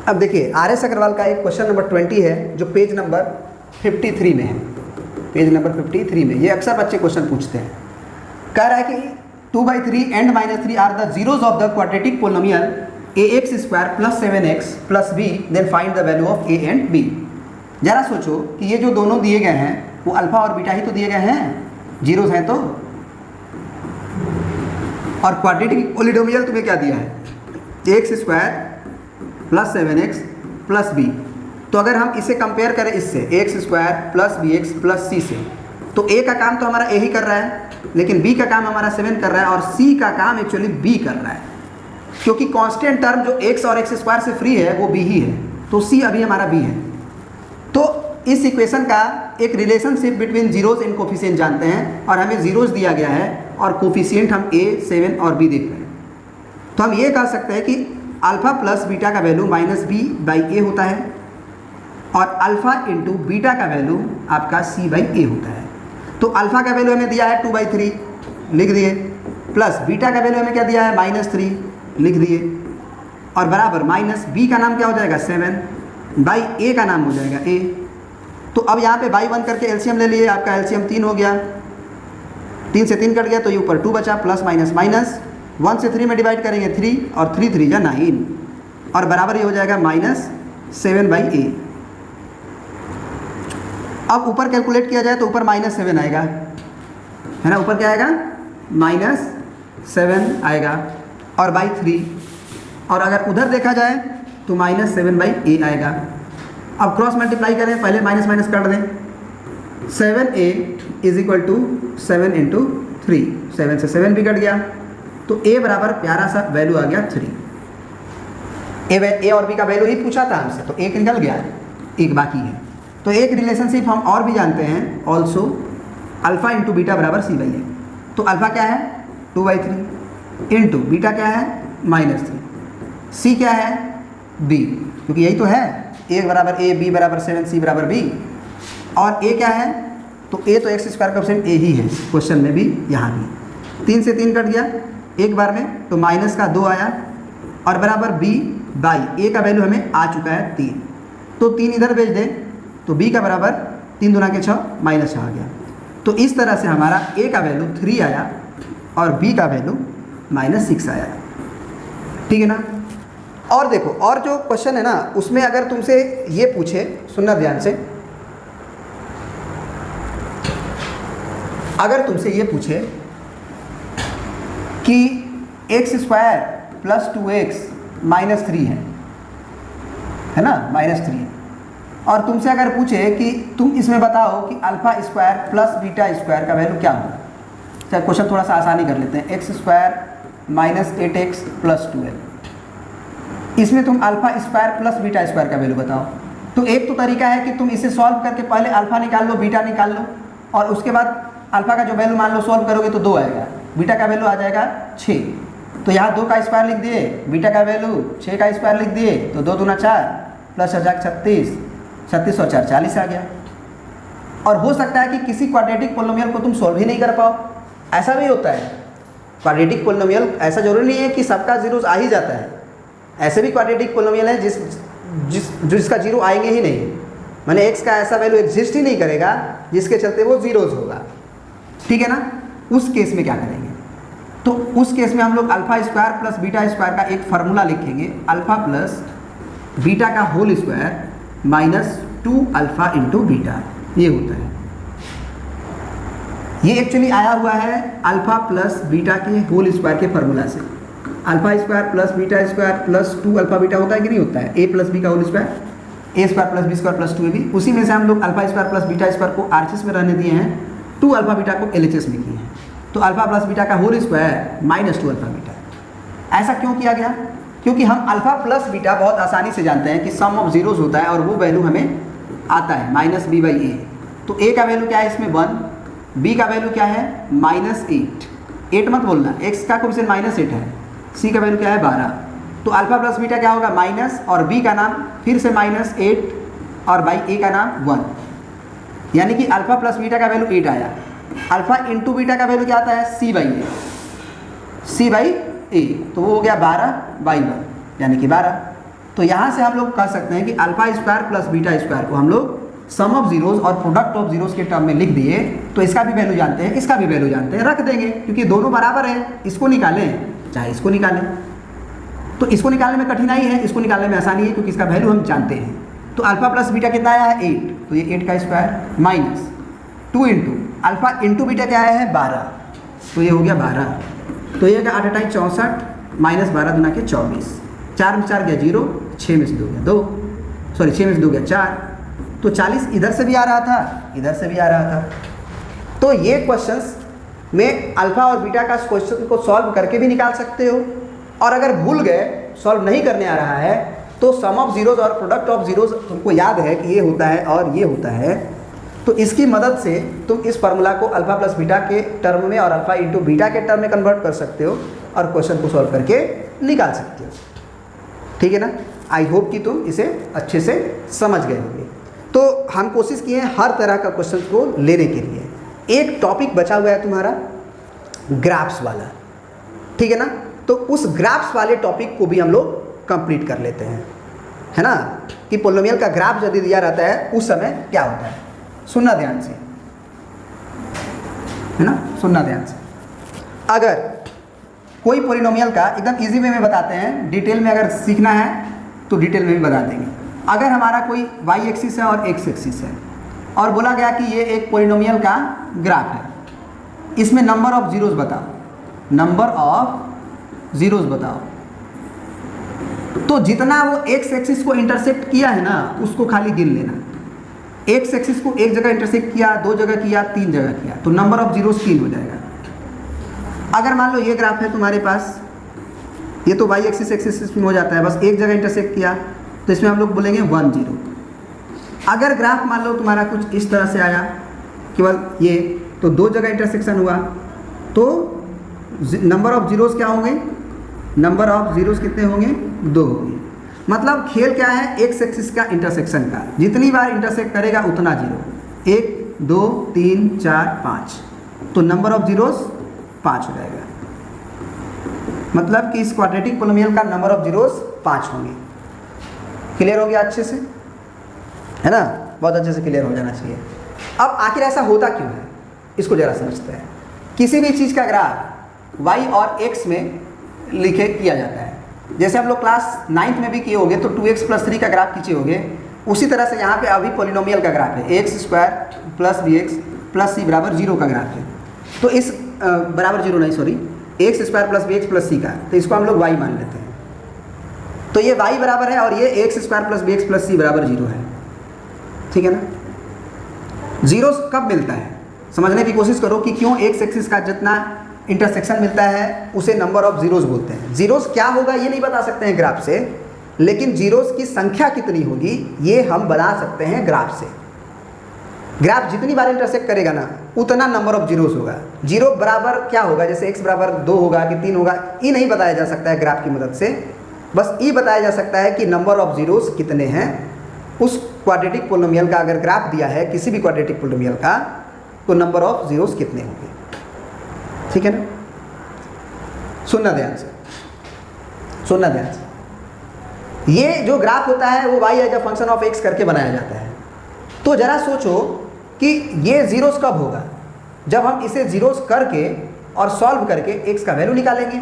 अब देखिए RS अग्रवाल का एक क्वेश्चन नंबर 20 है, जो पेज नंबर 53 में है। पेज नंबर 53 में ये अक्सर बच्चे क्वेश्चन पूछते हैं। कह रहा है कि 2/3 and -3 are the zeros of the quadratic polynomial ax square plus 7x plus b, then find the value of a and b। जरा सोचो कि ये जो दोनों दिए गए हैं वो अल्फा और बीटा ही तो दिए गए हैं, जीरोस हैं तो। और क्वाड्रेटिक पोलिनोमियल तुम्हें क्या दिया है, x square plus 7x plus b। तो अगर हम इसे कंपेयर करें इससे x square plus bx plus c से, तो a का काम तो हमारा a ही कर रहा है, लेकिन b का काम हमारा 7 कर रहा है, और c का काम एक्चुअली b कर रहा है, क्योंकि कांस्टेंट टर्म जो x और x स्क्वायर से फ्री है वो b ही है, तो c अभी हमारा b है। तो इस इक्वेशन का एक relationship between zeros and coefficient जानते हैं, और हमें जीरोस दिया गया है और कोफिशिएंट हम a 7 और b देख रहे हैं। तो हम ये कह सकते हैं कि अल्फा प्लस बीटा का वैल्यू -b/a होता है, और अल्फा इंटू बीटा का वैल्यू आपका c/a होता है। तो अल्फा का वैल्यू हमें दिया है 2/3 लिख दिए, प्लस बीटा का वैल्यू हमें क्या दिया है -3 लिख दिए, और बराबर माइनस b का नाम क्या हो जाएगा 7/a का नाम हो जाएगा a। तो अब यहाँ पे बाई 1 करके एलसीएम ले लिए, आपका एलसीएम 3 हो गया, 3 से 3 कट गया तो ये ऊपर 2 बचा, प्लस माइनस माइनस 1 से 3 में डिवाइड करेंगे 3, और 3 3 जा 9, और बराबर ये हो जाएगा 7/a। अब ऊपर कैलकुलेट किया जाए तो ऊपर -7 आएगा, है ना, ऊपर क्या आएगा -7 आएगा और बाई 3, और अगर उधर देखा जाए तो -7/a आएगा। अब क्रॉस मल्टीप्लाई करें, पहले माइनस माइनस कर दें, 7a = 7 × 3, 7 से 7 भी कट गया तो a बराबर प्यारा सा वैल्यू आ गया 3। ए और b का वैल्यू ही पूछा था हमसे, तो एक निकल गया, एक बाकी है। तो एक रिलेशनशिप हम और भी जानते हैं, ऑल्सो अल्फा × बीटा बराबर c/a। तो अल्फा क्या है 2/3 इंटू बीटा क्या है -3, c क्या है b, क्योंकि यही तो है, a बराबर a, b बराबर 7, c बराबर b, और a क्या है, तो a तो x² का ऑप्शन a ही है क्वेश्चन में भी, यहाँ भी 3 से 3 कट गया एक बार में, तो माइनस का 2 आया और बराबर b/a का वैल्यू हमें आ चुका है 3, तो 3 इधर भेज दें तो b का बराबर 3 दूना के 6 -6 आ गया। तो इस तरह से हमारा a का वैल्यू 3 आया और b का वैल्यू -6 आया, ठीक है ना। और देखो, और जो क्वेश्चन है ना उसमें अगर तुमसे ये पूछे, सुनना ध्यान से, अगर तुमसे ये पूछे कि x² + 2x -3 है ना, -3 है, और तुमसे अगर पूछे कि तुम इसमें बताओ कि α² + β² का वैल्यू क्या होगा, चलो क्वेश्चन थोड़ा सा आसानी कर लेते हैं, x² - 8x + 2l, इसमें तुम α² + β² का वैल्यू बताओ। तो एक तो तरीका है कि तुम इसे सॉल्व करके पहले अल्फा निकाल लो, बीटा निकाल लो, और उसके बाद अल्फा का जो वैल्यू मान लो सॉल्व करोगे तो 2 आएगा, बीटा का वैल्यू आ जाएगा 6, तो यहाँ 2 का स्क्वायर लिख दिए, बीटा का वैल्यू 6 का स्क्वायर लिख दिए, तो 2 दूना 4 + 36, 36 और 4 40 आ गया। और हो सकता है कि किसी क्वाड्रेटिक पोलिनोमियल को तुम सॉल्व ही नहीं कर पाओ, ऐसा भी होता है। क्वाड्रेटिक पोलिनोमियल ऐसा जरूरी नहीं है कि सबका जीरोस आ ही जाता है, ऐसे भी क्वाड्रेटिक पोलिनोमियल है जिसका जीरो आएंगे ही नहीं, माने x का ऐसा वैल्यू एग्जिस्ट ही नहीं करेगा जिसके चलते वो जीरोस होगा, ठीक है ना। उस केस में क्या करेंगे, तो उस केस में हम लोग α² + β² का एक फार्मूला लिखेंगे, α + बीटा का होल स्क्वायर -2α × बीटा, ये होता है। ये एक्चुअली आया हुआ है α + बीटा के होल स्क्वायर के फार्मूला से, α² + β² + 2α बीटा होता है कि नहीं होता है, a + b का whole square, a² + b² + 2ab, उसी में से हम लोग α² + β² को RHS में रहने दिए हैं, 2α बीटा को LHS में किए हैं, तो α + बीटा का होल स्क्वायर -2α बीटा। ऐसा क्यों किया गया, क्योंकि हम α + बीटा बहुत आसानी से जानते हैं कि सम ऑफ जीरोस होता है और वो वैल्यू हमें आता है -b/a, तो a का वैल्यू क्या है इसमें 1, b का वैल्यू क्या है -8 मत बोलना, x का कोएफिशिएंट -8 है, c का वैल्यू क्या है 12, तो α + बीटा क्या होगा माइनस, और b का नाम फिर से -8 और बाई a का नाम 1, यानी कि α + बीटा का वैल्यू 8 आया, अल्फा × बीटा का वैल्यू क्या आता है c/a, तो वो हो गया 12/1 यानी कि 12। तो यहाँ से हम लोग कह सकते हैं कि α² + β² को हम लोग सम ऑफ जीरोस और प्रोडक्ट ऑफ जीरोस के टर्म में लिख दिए, तो इसका भी वैल्यू जानते हैं, इसका भी वैल्यू जानते हैं, रख देंगे, क्योंकि दोनों बराबर हैं, इसको निकालें चाहे इसको निकालें, तो इसको निकालने में कठिनाई है, इसको निकालने में आसानी है, क्योंकि इसका वैल्यू हम जानते हैं। तो α + बीटा कितना आया है 8, तो ये 8 का स्क्वायर माइनस 2 × α × बीटा क्या आया है 12, तो ये हो गया 12, तो ये होगा 8 × 8 = 64 -12 दूना के 24, 4 में 4 गया 0, 6 में से 2 गया 2, सॉरी 6 में से 2 गया 4, तो 40 इधर से भी आ रहा था, इधर से भी आ रहा था। तो ये क्वेश्चंस में अल्फा और बीटा का क्वेश्चन को सॉल्व करके भी निकाल सकते हो, और अगर भूल गए सॉल्व नहीं करने आ रहा है तो सम ऑफ जीरोस और प्रोडक्ट ऑफ जीरोस तुमको याद है कि ये होता है और ये होता है, तो इसकी मदद से तुम इस फार्मूला को अल्फा + बीटा के टर्म में और अल्फा × बीटा के टर्म में कन्वर्ट कर सकते हो और क्वेश्चन को सॉल्व करके निकाल सकते हो, ठीक है ना। आई होप कि तुम इसे अच्छे से समझ गए होंगे। तो हम कोशिश किए हैं हर तरह का क्वेश्चन को लेने के लिए। एक टॉपिक बचा हुआ है तुम्हारा ग्राफ्स वाला, ठीक है ना, तो उस ग्राफ्स वाले टॉपिक को भी हम लोग कंप्लीट कर लेते हैं, है ना, कि पोलिनोमियल का ग्राफ यदि दिया रहता है उस समय क्या होता है। सुनना ध्यान से, है ना, सुनना ध्यान से। अगर कोई पोलिनोमियल का एकदम इजी वे में बताते हैं, डिटेल में अगर सीखना है तो डिटेल में भी बता देंगे। अगर हमारा कोई वाई एक्सिस है और एक्स एक्सिस है और बोला गया कि ये एक पॉलिनोमियल का ग्राफ है, इसमें नंबर ऑफ जीरोस बताओ, नंबर ऑफ जीरोस बताओ, तो जितना वो एक्स एक्सिस को इंटरसेक्ट किया है ना उसको खाली गिन लेना। एक्स एक्सिस को एक जगह इंटरसेक्ट किया, दो जगह किया, तीन जगह किया, तो नंबर ऑफ जीरोस 3 हो जाएगा। अगर मान लो ये ग्राफ है तुम्हारे पास, ये तो वाई एक्सिस एक्सिस में हो जाता है, बस एक जगह इंटरसेक्ट किया तो इसमें हम लोग बोलेंगे 1 0। अगर ग्राफ मान लो तुम्हारा कुछ इस तरह से आया केवल ये, तो दो जगह इंटरसेक्शन हुआ तो नंबर ऑफ जीरोस क्या होंगे, नंबर ऑफ जीरोस कितने होंगे, 2 होंगे। मतलब खेल क्या है, एक्स एक्सिस का इंटरसेक्शन का, जितनी बार इंटरसेक्ट करेगा उतना जीरो, 1 2 3 4 5, तो नंबर ऑफ जीरोस 5 हो जाएगा। मतलब कि इस क्वाड्रेटिक पॉलिनोमियल का नंबर ऑफ जीरोस 5 होंगे। क्लियर हो गया अच्छे से, है ना, बहुत अच्छे से क्लियर हो जाना चाहिए। अब आखिर ऐसा होता क्यों है, इसको जरा समझते हैं। किसी भी चीज़ का ग्राफ y और x में लिखे किया जाता है। जैसे हम लोग क्लास 9th में भी किए होंगे तो 2x + 3 का ग्राफ खींचे होंगे, उसी तरह से यहाँ पे अभी पॉलिनोमियल का ग्राफ है, x² + bx + c = 0 का ग्राफ है। तो इस बराबर 0 नहीं, सॉरी, x² + bx + c का, तो इसको हम लोग y मान लेते हैं। तो ये y बराबर है और ये x² + bx + c = 0 है, ठीक है ना। जीरो कब मिलता है समझने की कोशिश करो कि क्यों एक्स एक्सिस का जितना इंटरसेक्शन मिलता है उसे नंबर ऑफ जीरोस बोलते हैं। जीरोस क्या होगा ये नहीं बता सकते हैं ग्राफ से, लेकिन जीरोस की संख्या कितनी होगी ये हम बता सकते हैं ग्राफ से। ग्राफ जितनी बार इंटरसेक्ट करेगा ना उतना नंबर ऑफ जीरोस होगा। जीरो बराबर क्या होगा, जैसे x बराबर 2 होगा कि 3 होगा, ये नहीं बताया जा सकता है ग्राफ की मदद से, बस ये बताया जा सकता है कि नंबर ऑफ जीरोस कितने हैं। उस क्वाड्रेटिक पॉलिनोमियल का अगर ग्राफ दिया है किसी भी क्वाड्रेटिक पॉलिनोमियल का, तो नंबर ऑफ जीरोस कितने होंगे, ठीक है ना। सुनना ध्यान से, सुनना ध्यान से। ये जो ग्राफ होता है वो y as a function of x करके बनाया जाता है। तो जरा सोचो कि ये जीरोस कब होगा, जब हम इसे जीरोस करके और सॉल्व करके x का वैल्यू निकालेंगे।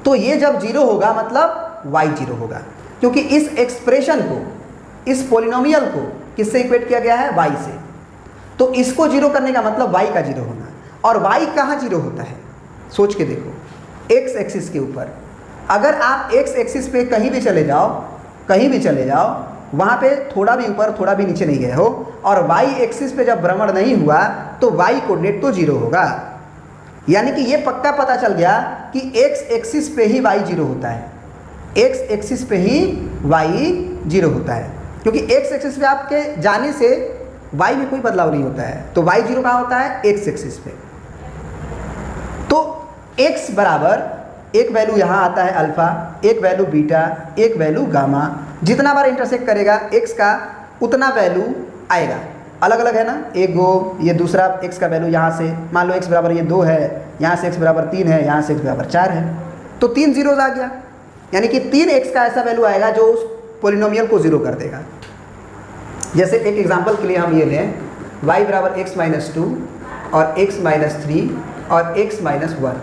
तो ये जब जीरो होगा मतलब y 0 होगा, क्योंकि इस एक्सप्रेशन को, इस पॉलिनोमियल को किससे इक्वेट किया गया है, y से। तो इसको जीरो करने का मतलब y का जीरो होना। और y कहाँ जीरो होता है, सोच के देखो, x एक्सिस के ऊपर। अगर आप x एक्सिस पे कहीं भी चले जाओ, कहीं भी चले जाओ, वहाँ पे थोड़ा भी ऊपर थोड़ा भी नीचे नहीं गए हो, और y एक्सिस पे जब भ्रमण नहीं हुआ तो y कोऑर्डिनेट तो जीरो होगा। यानी कि ये पक्का पता चल गया कि x एक्सिस पे ही y जीरो होता है, x एक्सिस पे ही y जीरो होता है, क्योंकि x एक्सिस पे आपके जाने से y में कोई बदलाव नहीं होता है। तो y जीरो कहाँ होता है, x एक्सिस पे। तो x बराबर एक वैल्यू यहाँ आता है अल्फा, एक वैल्यू बीटा, एक वैल्यू गामा। जितना बार इंटरसेक्ट करेगा x का उतना वैल्यू आएगा। अलग अलग है ना, एक गो ये दूसरा x का वैल्यू यहाँ से, मान लो x बराबर ये 2 है, यहाँ से x बराबर 3 है, यहाँ से x बराबर 4 है, तो 3 जीरोज आ गया। यानी कि 3x का ऐसा वैल्यू आएगा जो उस पॉलिनोमियल को जीरो कर देगा। जैसे एक एग्जांपल के लिए हम ये लें, y बराबर x - 2 और x - 3 और x - 1।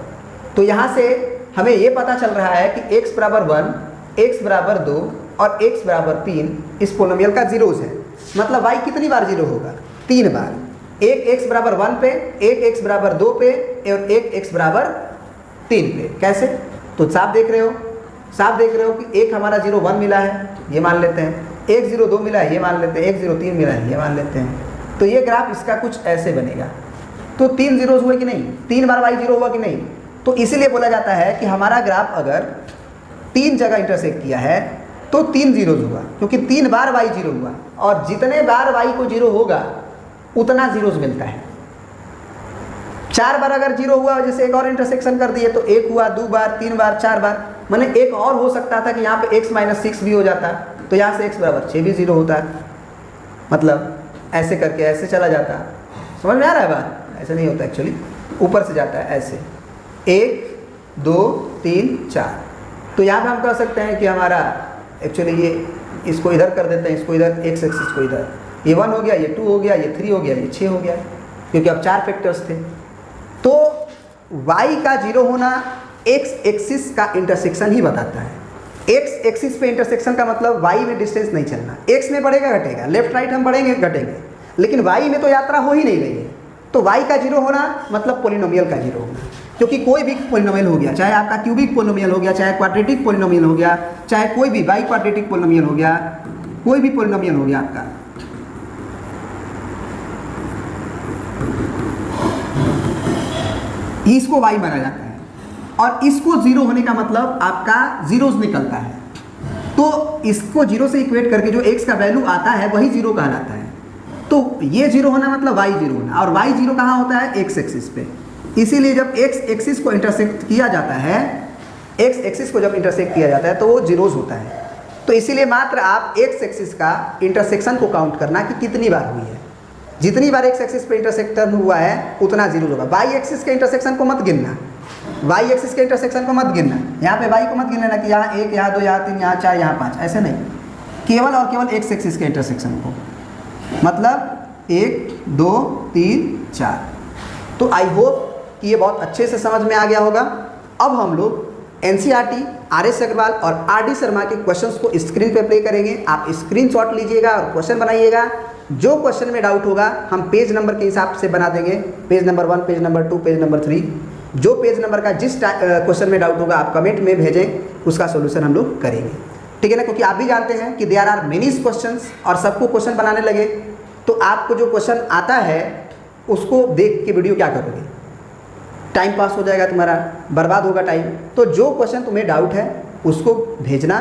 तो यहाँ से हमें ये पता चल रहा है कि x बराबर 1, x बराबर 2 और x बराबर 3 इस पॉलिनोमियल का जीरोस है। मतलब y कितनी बार जीरो होगा, 3 बार। एक x बराबर 1 पे, एक x बराबर 2 पे और एक x बराबर 3 पे। कैसे, तो साफ देख रहे हो, साफ देख रहे हो कि एक हमारा 0 1 मिला है, ये मान लेते हैं, 1 0 2 मिला है, ये मान लेते हैं, 1 0 3 मिला है, ये मान लेते हैं। तो ये ग्राफ इसका कुछ ऐसे बनेगा। तो 3 जीरोस हुए कि नहीं, 3 बार y जीरो हुआ कि नहीं। तो इसीलिए बोला जाता है कि हमारा ग्राफ अगर 3 जगह इंटरसेक्ट किया है तो 3 जीरोस हुआ, क्योंकि 3 बार y जीरो हुआ, और जितने बार y को जीरो होगा उतना जीरोस मिलता है। 4 बार अगर जीरो हुआ, जैसे एक और इंटरसेक्शन कर दिए, तो 1 हुआ, 2 बार, 3 बार, 4 बार, माने एक और हो सकता था कि यहाँ पे x - 6 भी हो जाता, तो यहाँ से x बराबर 6 भी जीरो होता है। मतलब ऐसे करके ऐसे चला जाता। समझ में आ रहा है बात, ऐसे नहीं होता एक्चुअली, ऊपर से जाता है ऐसे, 1 2 3 4। तो यहाँ पे हम कह सकते हैं कि हमारा एक्चुअली ये, इसको इधर कर देते हैं, इसको इधर, x एक्सिस को इधर, ये 1 हो गया, ये 2 हो गया, ये 3 हो गया, ये 6 हो गया, क्योंकि अब 4 फैक्टर्स थे। तो y का जीरो होना x एक्सिस का इंटरसेक्शन ही बताता है। एक्स एक्सिस पे इंटरसेक्शन का मतलब वाई में डिस्टेंस नहीं चलना, एक्स में बढ़ेगा घटेगा, लेफ्ट राइट हम बढ़ेंगे घटेंगे, लेकिन वाई में तो यात्रा हो ही नहीं रही है। तो वाई का जीरो होना मतलब पोलिनोमियल का जीरो होना, क्योंकि कोई भी पोलिनोमियल हो गया, चाहे आपका क्यूबिक पोलिनोमियल हो गया, चाहे क्वाड्रेटिक पोलिनोमियल हो गया, चाहे कोई भी बाई क्वाड्रेटिक पोलिनोमियल हो गया, कोई भी पोलिनोमियल हो गया आपका, इसको वाई माना जाता है। और इसको जीरो होने का मतलब आपका जीरोस निकलता है, तो इसको जीरो से इक्वेट करके जो एक्स का वैल्यू आता है वही जीरो कहलाता है। तो ये जीरो होना मतलब वाई जीरो होना, और वाई जीरो कहाँ होता है? एक्स एक्सिस पे। इसीलिए जब एक्स एक्सिस को इंटरसेक्ट किया जाता है, एक्स एक्सिस को जब इंटरसेक्ट किया जाता है तो वो जीरोस होता है। तो इसीलिए मात्र आप एक्स एक्सिस का इंटरसेक्शन को काउंट करना कि कितनी बार हुई है, जितनी बार एक्स एक्सिस पे इंटरसेक्शन हुआ है उतना जीरो होगा। वाई एक्सिस के इंटरसेक्शन को मत गिनना, वाई एक्सिस के इंटरसेक्शन को मत गिनना, यहाँ पे वाई को मत गिनना कि यहाँ 1, यहाँ 2, यहाँ 3, यहाँ 4, यहाँ 5, ऐसे नहीं, केवल और केवल एक्स एक्सिस के इंटरसेक्शन को, मतलब 1, 2, 3, 4। तो आई होप कि ये बहुत अच्छे से समझ में आ गया होगा। अब हम लोग NCERT, RS अग्रवाल और RD शर्मा के क्वेश्चंस को स्क्रीन पे प्ले करेंगे। आप स्क्रीनशॉट लीजिएगा और क्वेश्चन बनाइएगा। जो क्वेश्चन में डाउट होगा हम पेज नंबर के हिसाब से बना देंगे, page number 1, page number 2, page number 3। जो पेज नंबर का जिस क्वेश्चन में डाउट होगा आप कमेंट में भेजें, उसका सोल्यूशन हम लोग करेंगे, ठीक है ना। क्योंकि आप भी जानते हैं कि देयर आर मेनी क्वेश्चंस, और सबको क्वेश्चन बनाने लगे तो आपको जो क्वेश्चन आता है उसको देख के वीडियो क्या करोगे, टाइम पास हो जाएगा तुम्हारा, बर्बाद होगा टाइम। तो जो क्वेश्चन तुम्हें डाउट है उसको भेजना,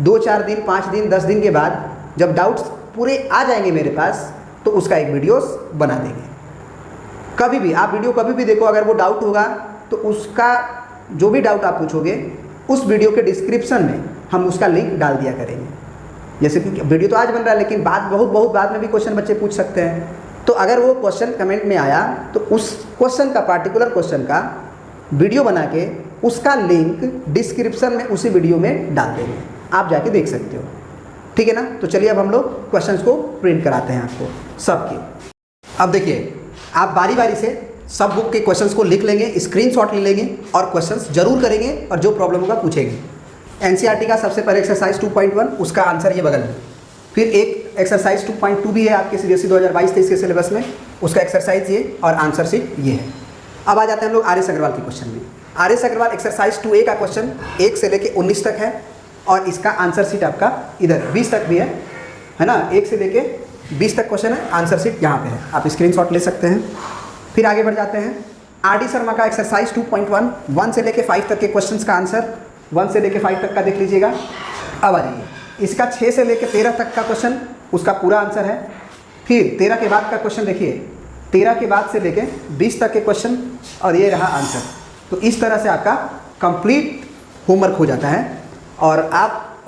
2, 4 दिन, 5 दिन, 10 दिन के बाद जब डाउट्स पूरे आ जाएंगे मेरे पास तो उसका एक वीडियोस बना देंगे। कभी भी आप वीडियो कभी भी देखो, अगर वो डाउट होगा तो उसका जो भी डाउट आप पूछोगे उस वीडियो के डिस्क्रिप्शन में हम उसका लिंक डाल दिया करेंगे। जैसे कि वीडियो तो आज बन रहा है, लेकिन बहुत बाद में भी क्वेश्चन बच्चे पूछ सकते हैं। तो अगर वो क्वेश्चन कमेंट में आया तो उस क्वेश्चन का, पार्टिकुलर क्वेश्चन का वीडियो बना के उसका लिंक डिस्क्रिप्शन में उसी वीडियो में डाल देंगे, आप जाके देख सकते हो, ठीक है ना। तो चलिए अब हम लोग क्वेश्चंस को प्रिंट कराते हैं आपको सबके। अब देखिए, आप बारी बारी से सब बुक के क्वेश्चंस को लिख लेंगे, स्क्रीनशॉट ले लेंगे और क्वेश्चंस जरूर करेंगे, और जो प्रॉब्लम होगा पूछेंगे। NCERT का सबसे पहले एक्सरसाइज 2.1, उसका आंसर ये बगल में। फिर एक एक्सरसाइज 2.2 भी है आपके CBSE 2022-23 के सिलेबस में, उसका एक्सरसाइज ये और आंसर शीट ये है। अब आ जाते हैं हम लोग RS अग्रवाल के क्वेश्चन में। RS अग्रवाल एक्सरसाइज 2A का क्वेश्चन 1 से लेके 19 तक है, और इसका आंसर शीट आपका इधर 20 तक भी है ना। 1 से लेके 20 तक क्वेश्चन है, आंसर शीट यहाँ पे है, आप स्क्रीनशॉट ले सकते हैं। फिर आगे बढ़ जाते हैं, RD शर्मा का एक्सरसाइज 2.1, 1 से लेके 5 तक के क्वेश्चंस का आंसर, 1 से लेके 5 तक का देख लीजिएगा। अब आ जाइए, इसका 6 से लेके 13 तक का क्वेश्चन, उसका पूरा आंसर है। फिर 13 के बाद का क्वेश्चन देखिए, 13 के बाद से लेके 20 तक के क्वेश्चन, और ये रहा आंसर। तो इस तरह से आपका कंप्लीट होमवर्क हो जाता है, और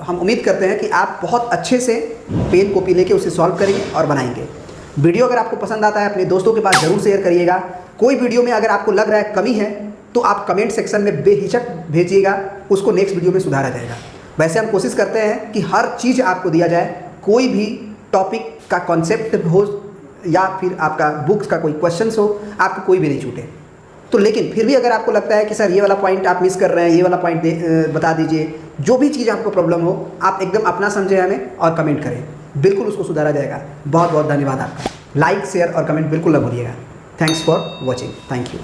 हम उम्मीद करते हैं कि आप बहुत अच्छे से पेन कॉपी लेके उसे सॉल्व करेंगे और बनाएंगे। वीडियो अगर आपको पसंद आता है अपने दोस्तों के पास ज़रूर शेयर करिएगा। कोई वीडियो में अगर आपको लग रहा है कमी है तो आप कमेंट सेक्शन में बेहिचक भेजिएगा, उसको नेक्स्ट वीडियो में सुधारा जाएगा। वैसे हम कोशिश करते हैं कि हर चीज़ आपको दिया जाए, कोई भी टॉपिक का कॉन्सेप्ट हो या फिर आपका बुक्स का कोई क्वेश्चन हो, आपको कोई भी नहीं छूटे। तो लेकिन फिर भी अगर आपको लगता है कि सर ये वाला पॉइंट आप मिस कर रहे हैं, ये वाला पॉइंट बता दीजिए, जो भी चीज़ आपको प्रॉब्लम हो आप एकदम अपना समझें हमें और कमेंट करें, बिल्कुल उसको सुधारा जाएगा। बहुत बहुत धन्यवाद आपका। लाइक, शेयर और कमेंट बिल्कुल न भूलिएगा। Thanks for watching, thank you.